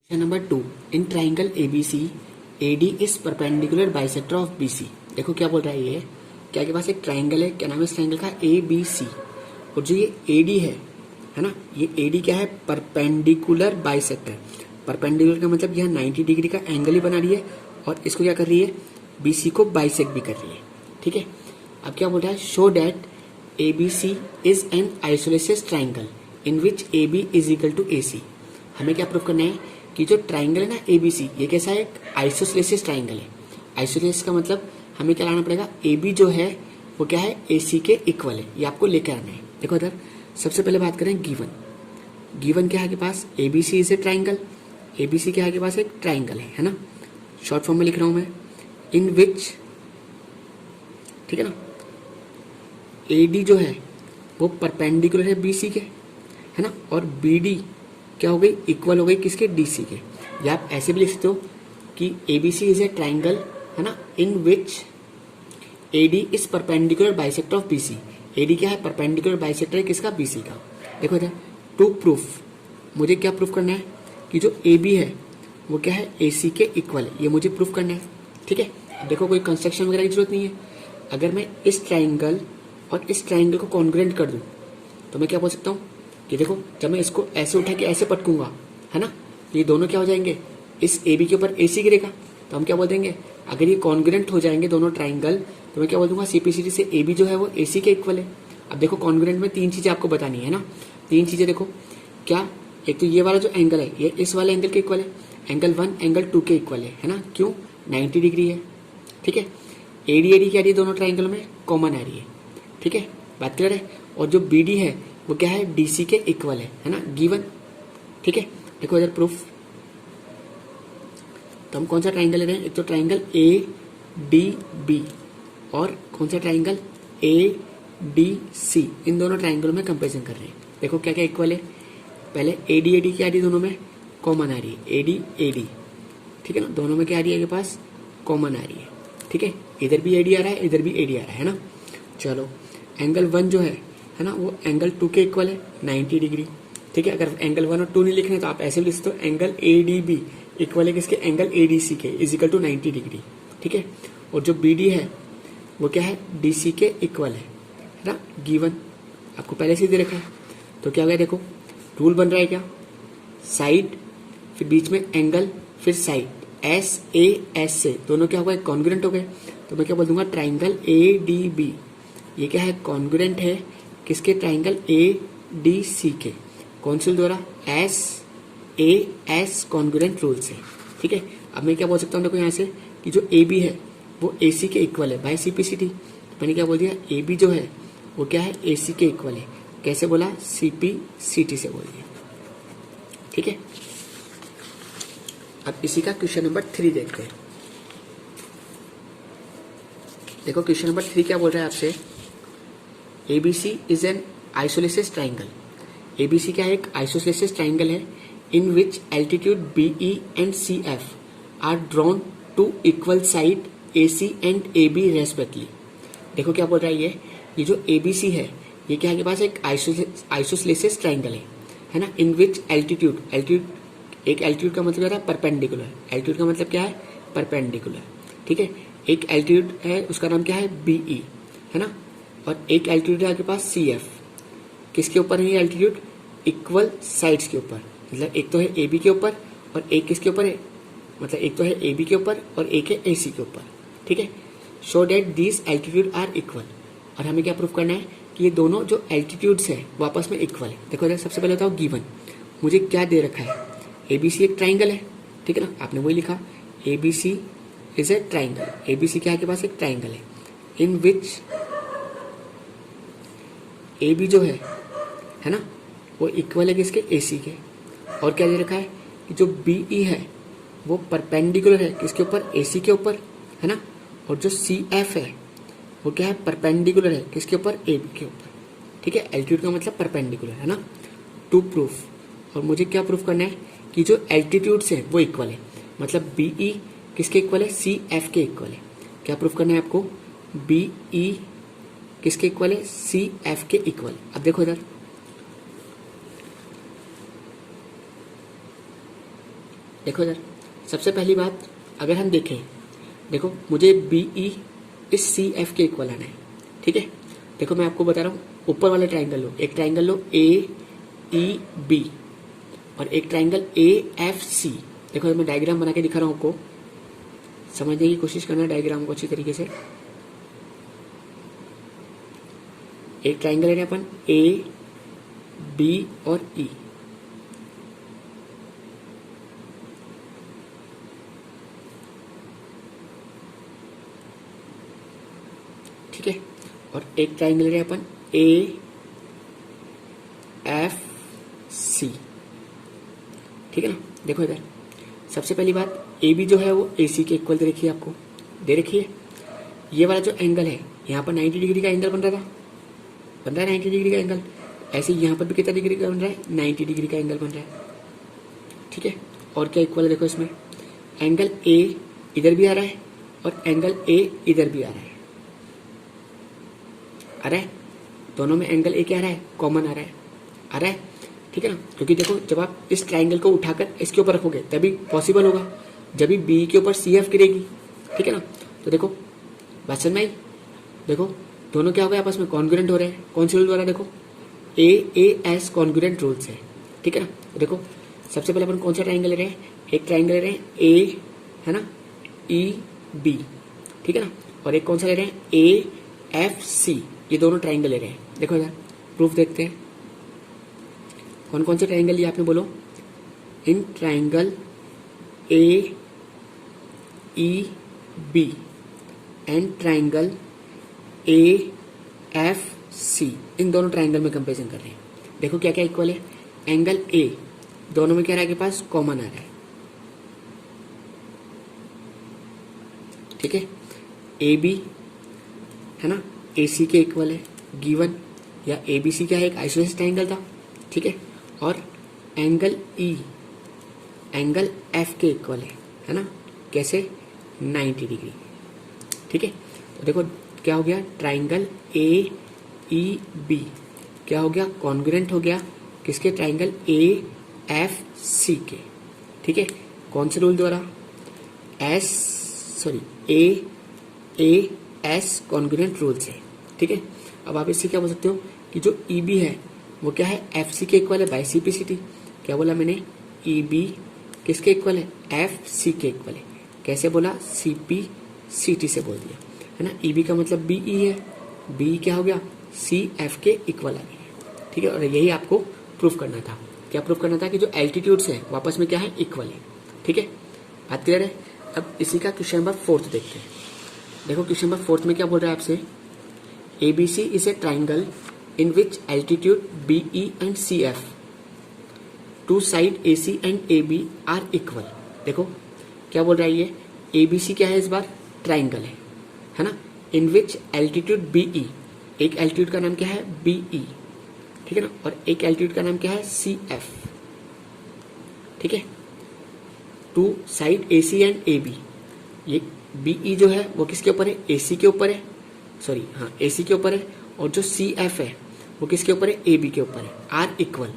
Question number 2. In triangle ABC, AD is perpendicular bisector of BC. देखो क्या बोल रहा है ये, क्या के पास एक ट्राइंगल है, क्या नाम है इस ट्राइंगल का, ABC, और जो ये AD है ना, ये AD क्या है, परपेंडिकुलर बाइसेक्टर। परपेंडिकुलर का मतलब यहाँ 90 डिग्री का एंगल ही बना रही है और इसको क्या कर रही है, BC को बाइसेक्ट भी कर रही है। ठीक है, अब क्या बोल रहा है, show that ABC is an isosceles triangle in which AB is equal to AC। हमें क्या प्रूफ करना है कि जो ट्राइंगल है ना ABC, ये कैसा है, एक आइसोस्लेसिस ट्राइंगल है। आइसोस्लेसिस का मतलब हमें क्या लाना पड़ेगा, AB जो है वो क्या है, AC के इक्वल है, ये आपको लेकर आना है। देखो इधर सबसे पहले बात करें गिवन। गिवन क्या है के पास, ABC is a triangle. ABC क्या है के पास, एक ट्राइंगल है ना, शॉर्ट फॉर्म में लिख रहा हूं मैं, इन विच, ठीक है ना, AD जो है वो परपेंडिकुलर है BC के, है ना, और BD क्या हो गई, इक्वल हो गई किसके, DC के। या आप ऐसे भी लिख सकते हो कि ABC इज ए ट्राइंगल, है ना, इन विच AD is perpendicular bisector of BC। AD क्या है, परपेंडिकुलर बाइसेक्टर है किसका, BC का। देखो इधर टू प्रूफ, मुझे क्या प्रूफ करना है कि जो AB है वो क्या है, AC के इक्वल है, ये मुझे प्रूफ करना है। ठीक है, अब देखो कोई कंस्ट्रक्शन वगैरह की जरूरत नहीं है। अगर मैं इस ट्राइंगल और इस ट्राइंगल को कॉन्ग्रुएंट कर दूं तो मैं क्या बोल सकता हूँ कि देखो जब मैं इसको ऐसे उठा के ऐसे पटकूंगा, है ना, ये दोनों क्या हो जाएंगे, इस AB के ऊपर AC गिरेगा, तो हम क्या बोल देंगे, अगर ये कॉन्ग्रुएंट हो जाएंगे दोनों ट्राइंगल तो मैं क्या बोल दूंगा, CPCD से AB जो है वो AC के इक्वल है। अब देखो कॉन्ग्रुएंट में तीन चीजें आपको बतानी है ना, तीन चीजें देखो क्या, एक तो ये वाला जो एंगल है ये इस वाले एंगल के इक्वल है, एंगल 1 एंगल 2 के इक्वल है ना, क्यों, 90 डिग्री है। ठीक है, AD क्या आ रही है, दोनों ट्राइंगल में कॉमन आ रही है। ठीक है, बात क्लियर है। और जो BD है वो क्या है, DC के इक्वल है ना, गिवन। ठीक है, देखो इधर प्रूफ, तो हम कौन सा ट्राइंगल ले रहे हैं, एक तो ट्राइंगल ADB और कौन सा ट्राइंगल ADC, इन दोनों ट्राइंगलों में कंपेरिजन कर रहे हैं। देखो क्या क्या इक्वल है, पहले AD क्या आ रही है, दोनों में कॉमन आ रही है, AD। ठीक है ना, दोनों में क्या आ रही है, के पास कॉमन आ रही है। ठीक है, इधर भी AD आ रहा है, इधर भी AD आ रहा है ना। चलो एंगल 1 जो है ना, वो एंगल 2 के इक्वल है, 90 डिग्री। ठीक है, अगर एंगल 1 और 2 नहीं लिखने तो आप ऐसे भी लिख सकते हो, एंगल ADB इक्वल है किसके, एंगल ADC के, इज इक्वल टू 90 डिग्री। ठीक है, और जो BD है वो क्या है, DC के इक्वल है ना, गिवन, आपको पहले से दे रखा है। तो क्या हो गया, देखो रूल बन रहा है क्या, साइड फिर बीच में एंगल फिर साइड, SAS से दोनों क्या हो गए, कॉन्ग्रुएंट हो गए। तो मैं क्या बोल दूंगा, ट्राइंगल ADB ये क्या है, कॉन्ग्रुएंट है किसके, ट्राइंगल ADC के, कौन से द्वारा, SAS कॉन्ग्रुएंट रूल से। ठीक है, अब मैं क्या बोल सकता हूँ, देखो यहाँ से कि जो AB है वो AC के इक्वल है बाय CPCD। मैंने क्या बोल दिया, AB जो है वो क्या है, AC के इक्वल है, कैसे बोला, CPCD से बोल दिया। ठीक है, अब इसी का क्वेश्चन नंबर 3 देखते हैं। देखो क्वेश्चन नंबर 3 क्या बोल रहा है आपसे, ABC is an isosceles triangle. ABC क्या है, एक आइसोलेसिस ट्राइंगल है, in which altitude BE and CF are drawn to equal side AC and AB respectively. देखो क्या बोल रहा है ये जो ABC है ये क्या है, के पास एक आइसोलेसिस ट्राइंगल है ना, इन विच एल्टीट्यूड, एक एल्टीट्यूड का मतलब क्या है, परपेंडिकुलर, एल्टीट्यूड का मतलब क्या है, परपेंडिकुलर। ठीक है, एक एल्टीट्यूड है उसका नाम क्या है, BE, है ना, और एक एल्टीट्यूड है आपके पास CF, किसके ऊपर है ये एल्टीट्यूड, इक्वल साइड्स के ऊपर, मतलब एक तो है AB के ऊपर और एक किसके ऊपर है, मतलब एक तो है AB के ऊपर और एक है AC के ऊपर। ठीक है, show that these altitude are equal, और हमें क्या प्रूफ करना है कि ये दोनों जो एल्टीट्यूड्स है वो आपस में इक्वल है। देखो इधर सबसे पहले बताओ गिवन, मुझे क्या दे रखा है, ABC एक ट्राइंगल है, ठीक है ना, आपने वही लिखा, ABC is a triangle, ABC क्या है के पास, एक ट्राइंगल है, इन विच AB जो है ना, वो इक्वल है किसके, AC के, और क्या दे रखा है कि जो BE है वो परपेंडिकुलर है किसके ऊपर, AC के ऊपर, है ना, और जो CF है वो क्या है, परपेंडिकुलर है किसके ऊपर, AB के ऊपर। ठीक है, एल्टीट्यूड का मतलब परपेंडिकुलर, है ना, टू प्रूफ, और मुझे क्या प्रूफ करना है कि जो एल्टीट्यूड्स है वो इक्वल है, मतलब BE किसके इक्वल है, CF के इक्वल है। क्या प्रूफ करना है आपको, BE किसके इक्वल है, CF के इक्वल। अब देखो इधर देखो इधर, सबसे पहली बात अगर हम देखें, देखो मुझे बी ई इस सी एफ के इक्वल आना है, ठीक है। देखो मैं आपको बता रहा हूँ, ऊपर वाला ट्राइंगल लो, एक ट्राइंगल लो ए ई बी और एक ट्राइंगल ए एफ सी। देखो मैं डायग्राम बना के दिखा रहा हूँ आपको, समझने की कोशिश करना डायग्राम को अच्छी तरीके से। एक ट्राइंगल है अपन ए बी और ई, ठीक है। और एक ट्राइंगल है अपन ए एफ सी, ठीक है ना। देखो इधर सबसे पहली बात, ए बी जो है वो ए सी के इक्वल दे रखी है, आपको दे रखी है। ये वाला जो एंगल है यहाँ पर 90 डिग्री का एंगल बन रहा था, बन रहा है 90 डिग्री का एंगल। ऐसे यहाँ पर भी कितना डिग्री का बन रहा है, 90 डिग्री का एंगल बन रहा है, ठीक है। और क्या इक्वल है, देखो इसमें एंगल ए इधर भी आ रहा है और एंगल ए इधर भी आ रहा है, आ रहा है, दोनों में एंगल ए क्या आ रहा है, कॉमन आ रहा है, आ रहा है, ठीक है ना। क्योंकि देखो जब आप इस ट्राइंगल को उठाकर इसके ऊपर रखोगे तभी पॉसिबल होगा, जब भी बी के ऊपर सी एफ गिरेगी, ठीक है ना। तो देखो बात समझ में आई, देखो दोनों क्या हो गए, आपस में कॉन्ग्रुएंट हो रहे हैं। कौन से रूल द्वारा, देखो ए एस कॉन्ग्रुएंट रूल्स है, ठीक है ना। तो देखो सबसे पहले अपन कौन सा ट्राइंगल ले रहे हैं, एक ट्राइंगल ले रहे हैं ए, है ना, ई बी, ठीक है ना। और एक कौन सा ले रहे हैं, ए एफ सी, ये दोनों ट्राइंगल ले रहे हैं। देखो यार प्रूफ देखते हैं, कौन कौन से ट्राइंगल लिए आपने, बोलो। In triangle A E B and triangle A F C, इन दोनों ट्राइंगल में कंपेरिजन कर रहे हैं। देखो क्या क्या इक्वल है, एंगल ए दोनों में क्या रहा है, आपके पास कॉमन आ रहा है, ठीक है। ए बी है ना ए सी के इक्वल है गिवन, या ए बी सी क्या है, एक आइसोसेलेस ट्राइंगल था, ठीक है। और एंगल ई एंगल एफ के इक्वल है ना, कैसे, 90 डिग्री, ठीक है। तो देखो क्या हो गया, ट्राइंगल ए ई बी क्या हो गया, कॉन्ग्रुएंट हो गया किसके, ट्राइंगल ए एफ सी के, ठीक है। कौन से रूल द्वारा, ए एस कॉन्ग्रुएंट रूल से, ठीक है। अब आप इससे क्या बोल सकते हो कि जो ई बी है वो क्या है, एफ सी के इक्वल है by C P C T. क्या बोला मैंने, ई बी किसके इक्वल है, एफ सी के इक्वल है। कैसे बोला, सी पी सी टी से बोल दिया, है ना। ई बी का मतलब बी ई है, बी क्या हो गया, सी एफ के इक्वल आ गया, ठीक है। और यही आपको प्रूफ करना था, क्या प्रूफ करना था कि जो एल्टीट्यूड्स है वापस में क्या है, इक्वल है, ठीक है। बात क्लियर है। अब इसी का क्वेश्चन नंबर 4 देखते हैं। देखो क्वेश्चन नंबर 4 में क्या बोल रहा है आपसे, ABC is a triangle in which altitude BE and CF, two side AC and AB are equal। देखो क्या बोल रहा है ये, ABC क्या है इस बार, ट्राइंगल है ना, in which altitude BE, एक एल्टीट्यूड का नाम क्या है BE, ठीक है ना, और एक एल्टीट्यूड का नाम क्या है CF, ठीक है। Two side AC and AB, ये BE जो है वो किसके ऊपर है, AC के ऊपर है, सॉरी हाँ AC के ऊपर है, और जो CF है वो किसके ऊपर है, AB के ऊपर है, आर इक्वल।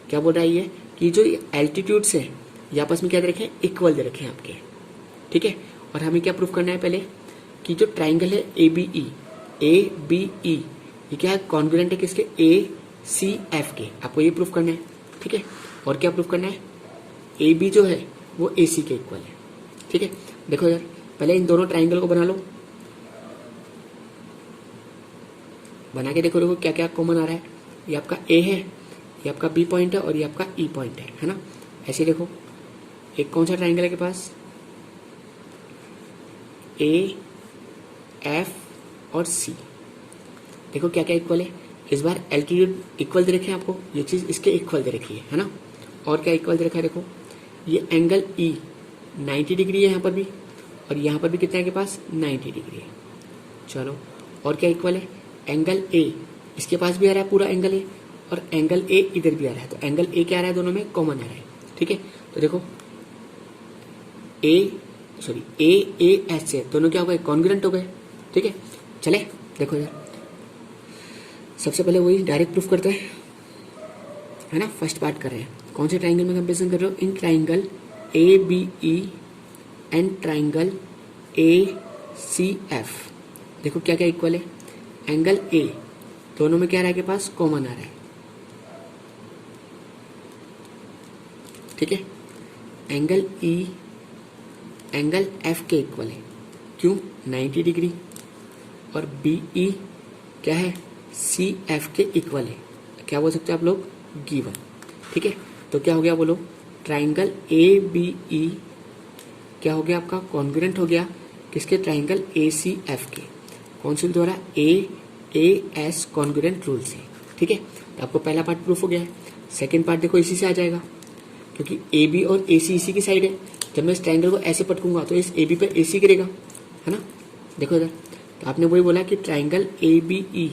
क्या बोल रहा है ये कि जो एल्टीट्यूड्स है ये आपस में क्या दे रखे हैं, इक्वल दे रखे हैं आपके, ठीक है। और हमें क्या प्रूफ करना है पहले कि जो ट्राइंगल है ABE ये क्या है, कॉन्ग्रुएंट है किसके, ACF के, आपको ये प्रूफ करना है, ठीक है। और क्या प्रूफ करना है, AB जो है वो AC के इक्वल है, ठीक है। देखो यार पहले इन दोनों ट्राइंगल को बना लो, बना के देखो क्या क्या कॉमन आ रहा है। ये आपका ए है, ये आपका बी पॉइंट है और ये आपका ई पॉइंट है ना। ऐसे देखो एक कौन सा ट्राइंगल है के पास, ए एफ और सी, देखो क्या क्या इक्वल है। इस बार एल्टीट्यूड इक्वल दे रखे हैं आपको, ये चीज इसके इक्वल दे रखी है ना। और क्या इक्वल दे रखा है, देखो ये एंगल ई 90 डिग्री है यहाँ पर भी, और यहाँ पर भी कितना है के पास 90 डिग्री है। चलो और क्या इक्वल है, एंगल ए इसके पास भी आ रहा है, पूरा एंगल ए, और एंगल ए इधर भी आ रहा है, तो एंगल ए क्या आ रहा है, दोनों में कॉमन आ रहा है, ठीक है। तो देखो ए एस से दोनों क्या हो गए, कॉन्ग्रुएंट हो गए, ठीक है। चले देखो यार सबसे पहले वही डायरेक्ट प्रूफ करते हैं, है ना। फर्स्ट पार्ट कर रहे हैं, कौन से ट्राइंगल में कंपेरिजन कर रहे हो, in triangle ABE and triangle ACF। देखो क्या क्या इक्वल है, एंगल A दोनों में क्या आ रहा है के पास, कॉमन आ रहा है, ठीक है। एंगल E एंगल F के इक्वल है, क्यों, 90 डिग्री, और BE क्या है, CF के इक्वल है, क्या बोल सकते हो आप लोग, गिवन, ठीक है। तो क्या हो गया बोलो, ट्राइंगल ABE क्या हो गया आपका, कॉन्ग्रुएंट हो गया किसके, ट्राइंगल ACF के, कौन से द्वारा, AAS कॉन्ग्रुएंट रूल से, ठीक है। तो आपको पहला पार्ट प्रूफ हो गया है। सेकंड पार्ट देखो इसी से आ जाएगा, क्योंकि AB और AC इसी की साइड है। जब मैं इस ट्राइंगल को ऐसे पटकूंगा तो इस AB पे AC गिरेगा, है ना। देखो इधर, तो आपने वही बोला कि ट्राइंगल ABE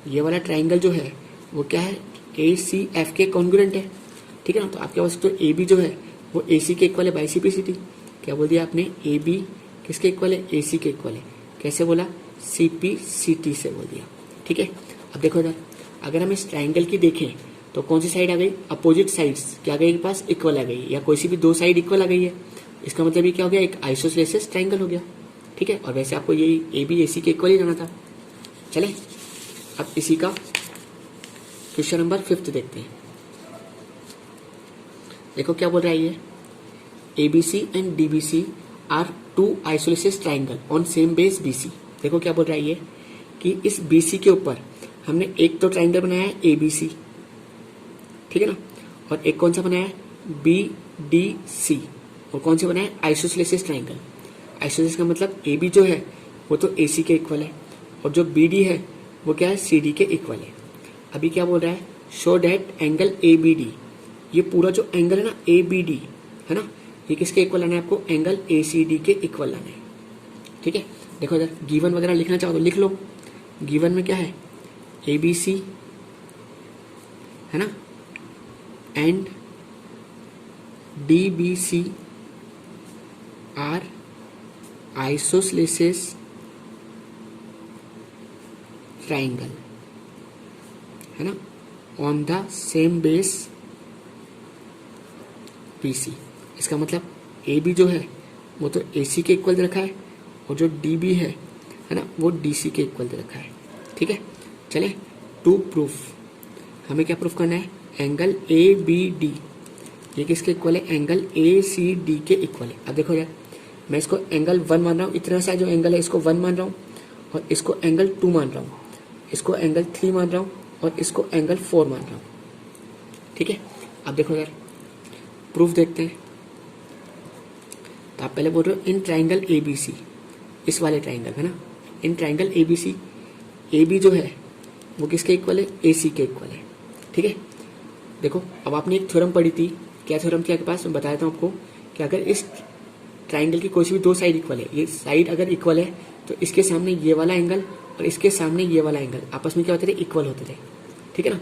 ये वाला ट्राइंगल जो है वो क्या है, ACF के कॉन्ग्रुएंट है, ठीक है ना। तो आपके पास तो AB जो है वो AC के इक्वल है बाई CPCT। क्या बोल दिया आपने, AB किसके इक्वल है, AC के इक्वल है, कैसे बोला, CPCT से बोल दिया, ठीक है। अब देखो इधर, अगर हम इस ट्राइंगल की देखें तो कौन सी साइड आ गई, अपोजिट साइड्स क्या आ गई के पास, इक्वल आ गई, या कोई सी भी दो साइड इक्वल आ गई है, इसका मतलब ये क्या हो गया, एक आइसोसेलेस ट्राइंगल हो गया, ठीक है। और वैसे आपको यही AB AC के इक्वल ही रहना था। चले अब इसी का क्वेश्चन नंबर 5 देखते हैं। देखो क्या बोल रहा है ये, ABC and DBC are two isosceles triangle on same base BC। देखो क्या बोल रहा है ये, कि इस BC के ऊपर हमने एक तो ट्राइंगल बनाया है ABC, ठीक है ना, और एक कौन सा बनाया है, BDC, और कौन से बनाया है, आइसोसेलेस ट्राइंगल। आइसोसेलेस का मतलब AB जो है वो तो AC के इक्वल है, और जो BD है वो क्या है, CD के इक्वल है। अभी क्या बोल रहा है, शो डेट एंगल ABD, ये पूरा जो एंगल है ना ABD है ना, ये किसके इक्वल लाना है आपको, एंगल ACD के इक्वल लाना है, ठीक है। देखो इधर गिवन वगैरह लिखना चाहो तो लिख लो। गिवन में क्या है, ABC है ना and DBC are isosceles triangle, है ना, on the same base BC। इसका मतलब AB जो है वो तो AC के इक्वल दे रखा है, और जो DB है ना, वो DC के इक्वल दे रखा है, ठीक है। चले टू प्रूफ, हमें क्या प्रूफ करना है, एंगल ABD ये किसके इक्वल है, एंगल ACD के इक्वल है। अब देखो यार, मैं इसको एंगल 1 मान रहा हूँ, इतना सा जो एंगल है इसको 1 मान रहा हूँ, और इसको एंगल 2 मान रहा हूँ, इसको एंगल 3 मान रहा हूँ, और इसको एंगल 4 मान रहा हूँ, ठीक है। अब देखो यार प्रूफ देखते हैं। तो आप पहले बोल रहे हो इन ट्राइंगल ABC, इस वाले ट्राइंगल है ना, इन ट्राइंगल ABC AB जो है वो किसके इक्वल है, AC के इक्वल है, ठीक है। देखो अब आपने एक थ्योरम पढ़ी थी, क्या थ्योरम थी आपके पास, मैं बताया था आपको कि अगर इस ट्राइंगल की कोई सी भी दो साइड इक्वल है, ये साइड अगर इक्वल है तो इसके सामने ये वाला एंगल और इसके सामने ये वाला एंगल आपस में क्या होते थे, इक्वल होते थे, ठीक है ना।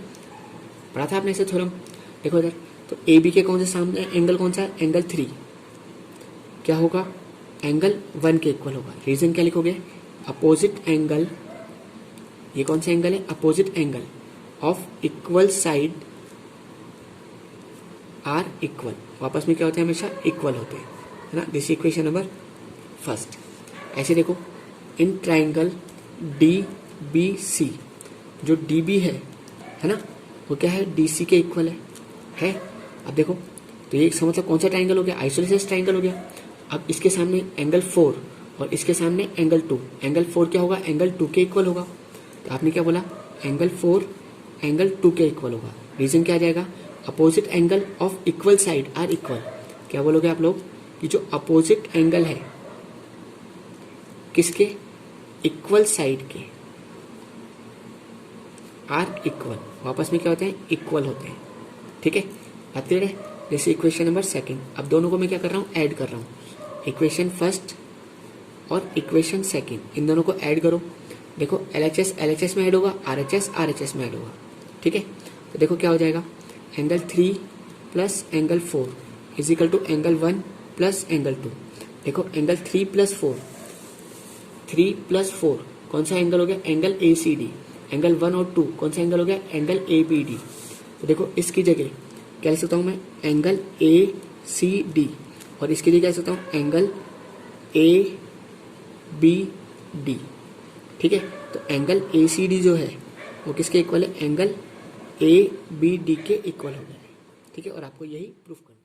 पढ़ा था आपने ऐसे थ्योरम। देखो इधर, तो AB के कौन से सामने एंगल कौन सा है, एंगल 3 क्या होगा, एंगल 1 के इक्वल होगा। रीजन क्या लिखोगे, अपोजिट एंगल, ये कौन सा एंगल है, opposite angle of equal side are equal, वापस में क्या होते हैं, हमेशा इक्वल होते हैं, है ना। This equation number 1। ऐसे देखो इन ट्राइंगल DBC, जो DB है ना, वो क्या है, DC के इक्वल है। अब देखो तो ये इसका मतलब कौन सा ट्राइंगल हो गया, आइसोसेलेस ट्राइंगल हो गया। अब इसके सामने एंगल 4 और इसके सामने एंगल 2, एंगल 4 क्या होगा, एंगल 2 के इक्वल होगा। तो आपने क्या बोला, एंगल 4 एंगल 2 के इक्वल होगा। रीजन क्या आ जाएगा, opposite angle of equal side are equal. क्या बोलोगे आप लोग, कि जो अपोजिट एंगल है किसके, इक्वल साइड के, आर इक्वल, वापस में क्या होते हैं, इक्वल होते हैं, ठीक है। बात क्लियर है। जैसे इक्वेशन नंबर 2, अब दोनों को मैं क्या कर रहा हूँ, ऐड कर रहा हूँ, इक्वेशन 1 और इक्वेशन 2, इन दोनों को ऐड करो। देखो LHS में ऐड होगा, RHS में ऐड होगा, ठीक है। तो देखो क्या हो जाएगा, angle 3 plus angle 4 is equal to angle 1 plus angle 2। देखो एंगल 3 प्लस 4 कौन सा एंगल हो गया, एंगल ACD। एंगल 1 और 2 कौन सा एंगल हो गया, एंगल ABD। तो देखो इसकी जगह क्या लिख सकता हूँ मैं, एंगल ACD और इसके लिए कह सकता हूँ एंगल ए बी डी। ठीक है, तो एंगल ए सी डी जो है वो किसके इक्वल है, एंगल ए बी डी के इक्वल हो गया है। ठीक है, और आपको यही प्रूफ करना है।